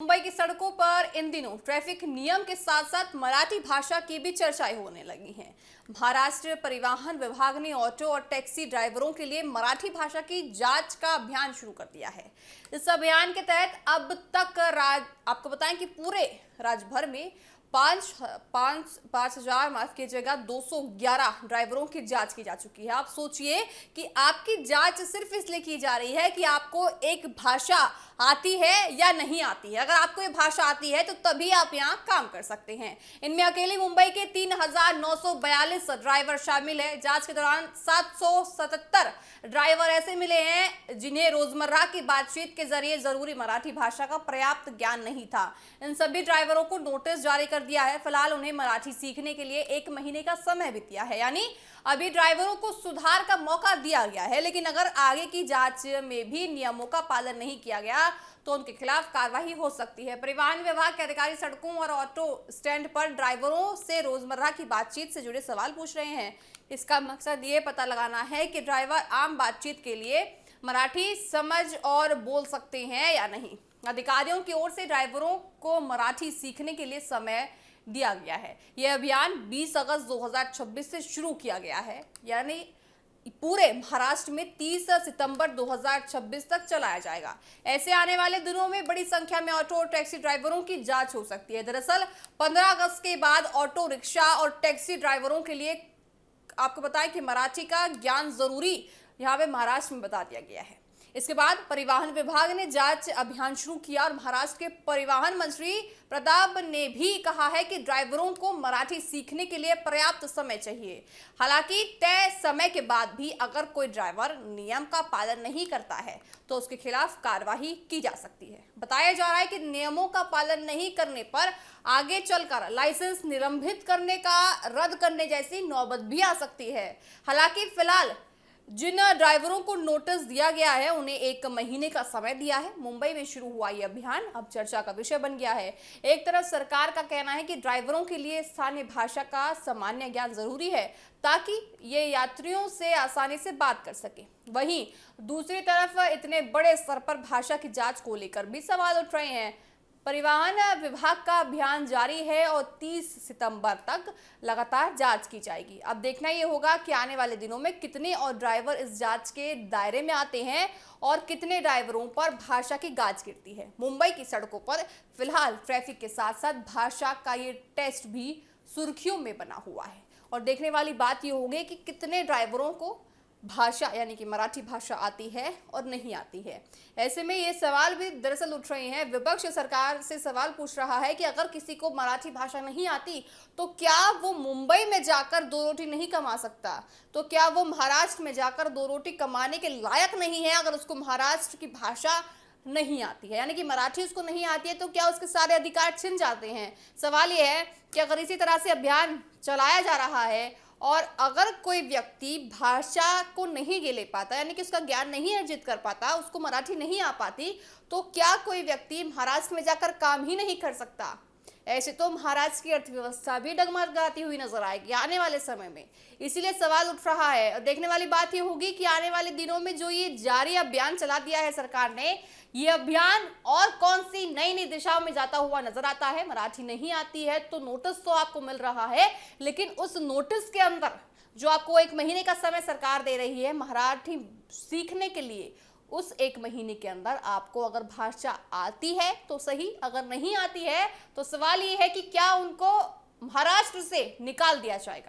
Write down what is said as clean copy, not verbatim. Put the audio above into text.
मुंबई की सड़कों पर इन दिनों ट्रैफिक नियम के साथ साथ मराठी भाषा की भी चर्चाएं होने लगी हैं। महाराष्ट्र परिवहन विभाग ने ऑटो और टैक्सी ड्राइवरों के लिए मराठी भाषा की जांच का अभियान शुरू कर दिया है। इस अभियान के तहत अब तक आपको बताएं कि पूरे राज्य भर में 5,000 माफ कीजिएगा 211 ड्राइवरों की जांच की जा चुकी है। आप सोचिए कि आपकी जांच सिर्फ इसलिए की जा रही है कि आपको एक भाषा आती है या नहीं आती है। अगर आपको ये भाषा आती है तो तभी आप यहाँ काम कर सकते हैं। इनमें अकेले मुंबई के 3,942 ड्राइवर शामिल है। जांच के दौरान 777 ड्राइवर ऐसे मिले हैं जिन्हें रोजमर्रा की बातचीत के जरिए जरूरी मराठी भाषा का पर्याप्त ज्ञान नहीं था। इन सभी ड्राइवरों को नोटिस जारी कर दिया है। फिलहाल उन्हें मराठी सीखने के लिए 1 महीने का समय भी दिया है, यानी अभी ड्राइवरों को सुधार का मौका दिया गया है। लेकिन अगर आगे की जांच में भी नियमों का पालन नहीं किया गया तो उनके खिलाफ कार्रवाई हो सकती है। परिवहन विभाग के अधिकारी सड़कों और ऑटो स्टैंड पर ड्राइवरों से रोजमर्रा की बातचीत से जुड़े सवाल पूछ रहे हैं। इसका मकसद ये पता लगाना है कि ड्राइवर आम बातचीत के लिए मराठी समझ और बोल सकते हैं या नहीं। अधिकारियों की ओर से ड्राइवरों को मराठी सीखने के लिए समय दिया गया है। यह अभियान 20 अगस्त 2026 से शुरू किया गया है, यानी पूरे महाराष्ट्र में 30 सितंबर 2026 तक चलाया जाएगा। ऐसे आने वाले दिनों में बड़ी संख्या में ऑटो और टैक्सी ड्राइवरों की जांच हो सकती है। दरअसल 15 अगस्त के बाद ऑटो रिक्शा और टैक्सी ड्राइवरों के लिए आपको बताएं कि मराठी का ज्ञान जरूरी यहाँ पे महाराष्ट्र में बता दिया गया है। इसके बाद परिवहन विभाग ने जांच अभियान शुरू किया और महाराष्ट्र के परिवहन मंत्री प्रताप ने भी कहा है कि ड्राइवरों को मराठी सीखने के लिए पर्याप्त समय चाहिए। हालांकि तय समय के बाद भी अगर कोई ड्राइवर नियम का पालन नहीं करता है तो उसके खिलाफ कार्रवाई की जा सकती है। बताया जा रहा है कि नियमों का पालन नहीं करने पर आगे चलकर लाइसेंस निलंबित करने का रद्द करने जैसी नौबत भी आ सकती है। हालांकि फिलहाल जिन ड्राइवरों को नोटिस दिया गया है उन्हें 1 महीने का समय दिया है। मुंबई में शुरू हुआ यह अभियान अब चर्चा का विषय बन गया है। एक तरफ सरकार का कहना है कि ड्राइवरों के लिए स्थानीय भाषा का सामान्य ज्ञान जरूरी है ताकि ये यात्रियों से आसानी से बात कर सके। वहीं दूसरी तरफ इतने बड़े स्तर पर भाषा की जांच को लेकर भी सवाल उठ रहे हैं। परिवहन विभाग का अभियान जारी है और 30 सितंबर तक लगातार जांच की जाएगी। अब देखना ये होगा कि आने वाले दिनों में कितने और ड्राइवर इस जांच के दायरे में आते हैं और कितने ड्राइवरों पर भाषा की गाज गिरती है। मुंबई की सड़कों पर फिलहाल ट्रैफिक के साथ साथ भाषा का ये टेस्ट भी सुर्खियों में बना हुआ है और देखने वाली बात ये होगी कि कितने ड्राइवरों को भाषा यानी कि मराठी भाषा आती है और नहीं आती है। ऐसे में ये सवाल भी दरअसल उठ रहे हैं। विपक्ष सरकार से सवाल पूछ रहा है कि अगर किसी को मराठी भाषा नहीं आती तो क्या वो मुंबई में जाकर 2 रोटी नहीं कमा सकता? तो क्या वो महाराष्ट्र में जाकर 2 रोटी कमाने के लायक नहीं है अगर उसको महाराष्ट्र की भाषा नहीं आती है, यानी कि मराठी उसको नहीं आती है तो क्या उसके सारे अधिकार छिन जाते हैं? सवाल यह है कि अगर इसी तरह से अभियान चलाया जा रहा है और अगर कोई व्यक्ति भाषा को नहीं ले पाता, यानी कि उसका ज्ञान नहीं अर्जित कर पाता, उसको मराठी नहीं आ पाती, तो क्या कोई व्यक्ति महाराष्ट्र में जाकर काम ही नहीं कर सकता? ऐसे तो महाराष्ट्र की अर्थव्यवस्था भी डगमगाती हुई नजर आएगी आने वाले समय में। इसीलिए सवाल उठ रहा है और देखने वाली बात ये होगी कि आने वाले दिनों में जो ये जारी अभियान चला दिया है सरकार ने, ये अभियान और कौन सी नई नई दिशाओं में जाता हुआ नजर आता है। मराठी नहीं आती है तो नोटिस तो आपको मिल रहा है, लेकिन उस नोटिस के अंदर जो आपको 1 महीने का समय सरकार दे रही है मराठी सीखने के लिए, उस 1 महीने के अंदर आपको अगर भाषा आती है तो सही, अगर नहीं आती है तो सवाल ये है कि क्या उनको महाराष्ट्र से निकाल दिया जाएगा।